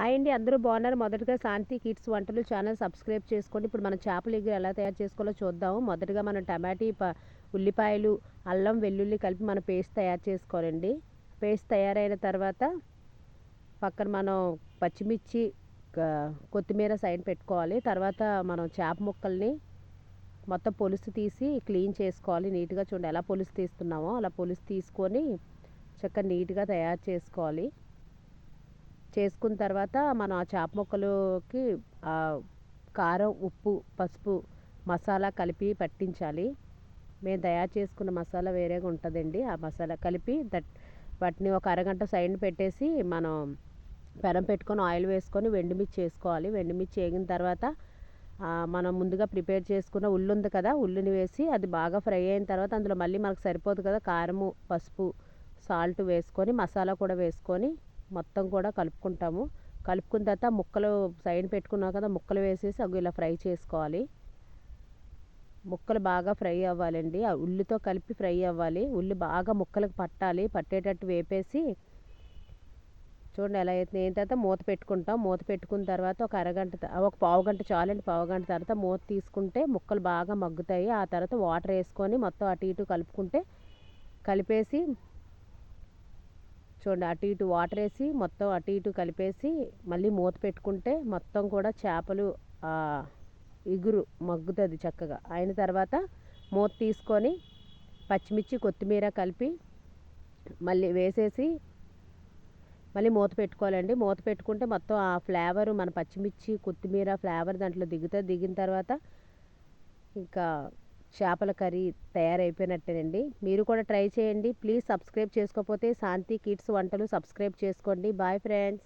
Hi అండి, అందరూ బాగున్నారు. మొదటగా శాంతి కిడ్స్ వంటలు ఛానల్ సబ్స్క్రైబ్ చేసుకోండి. ఇప్పుడు మన చేపల ఎగురు ఎలా తయారు చేసుకోవాలో చూద్దాము. మొదటగా మనం ఉల్లిపాయలు, అల్లం, వెల్లుల్లి కలిపి మనం పేస్ట్ తయారు చేసుకోవాలండి. పేస్ట్ తయారైన తర్వాత పక్కన మనం పచ్చిమిర్చి, కొత్తిమీర సైడ్ పెట్టుకోవాలి. తర్వాత మనం చేప ముక్కల్ని మొత్తం పొలుసు తీసి క్లీన్ చేసుకోవాలి. నీట్గా చూడండి ఎలా పొలుసు తీస్తున్నామో అలా పొలుసు తీసుకొని చక్కగా నీట్గా తయారు చేసుకోవాలి. చేసుకున్న తర్వాత మనం ఆ చేప ముక్కలుకి కారం, ఉప్పు, పసుపు, మసాలా కలిపి పట్టించాలి. మేము తయారు చేసుకున్న మసాలా వేరేగా ఉంటుందండి. ఆ మసాలా కలిపి వాటిని ఒక అరగంట సైడ్ పెట్టేసి మనం పెనం పెట్టుకొని ఆయిల్ వేసుకొని వెండిమిర్చి చేసుకోవాలి. వెండిమిర్చి వేగిన తర్వాత మనం ముందుగా ప్రిపేర్ చేసుకున్న ఉల్లి ఉంది కదా, ఉల్లిని వేసి అది బాగా ఫ్రై అయిన తర్వాత అందులో మళ్ళీ మనకు సరిపోదు కదా కారము, పసుపు, సాల్ట్ వేసుకొని మసాలా కూడా వేసుకొని మొత్తం కూడా కలుపుకుంటాము. కలుపుకున్న తర్వాత ముక్కలు సైడ్ పెట్టుకున్నాం కదా, ముక్కలు వేసేసి అవి ఇలా ఫ్రై చేసుకోవాలి. ముక్కలు బాగా ఫ్రై అవ్వాలండి. ఆ ఉల్లితో కలిపి ఫ్రై అవ్వాలి. ఉల్లి బాగా ముక్కలకు పట్టాలి. పట్టేటట్టు వేపేసి చూడండి ఎలా అయితే అయిన తర్వాత మూత పెట్టుకుంటాం. మూత పెట్టుకున్న తర్వాత ఒక పావు గంట చాలండి. పావు గంట తర్వాత మూత తీసుకుంటే ముక్కలు బాగా మగ్గుతాయి. ఆ తర్వాత వాటర్ వేసుకొని మొత్తం అటు ఇటు కలిపేసి చూడండి అటు ఇటు వాటర్ వేసి మొత్తం అటు ఇటు కలిపేసి మళ్ళీ మూత పెట్టుకుంటే మొత్తం కూడా చేపలు ఇగురు మగ్గుతుంది చక్కగా. అయిన తర్వాత మూత తీసుకొని పచ్చిమిర్చి, కొత్తిమీర కలిపి మళ్ళీ వేసేసి మళ్ళీ మూత పెట్టుకోవాలండి. మూత పెట్టుకుంటే మొత్తం ఆ ఫ్లేవర్ మన పచ్చిమిర్చి, కొత్తిమీర ఫ్లేవర్ దాంట్లో దిగుతుంది. దిగిన తర్వాత ఇంకా చేపల కర్రీ తయారైపోయినట్టేనండి. మీరు కూడా ట్రై చేయండి. ప్లీజ్ సబ్స్క్రైబ్ చేసుకోకపోతే శాంతి కిడ్స్ వంటలు సబ్స్క్రైబ్ చేసుకోండి. Bye friends.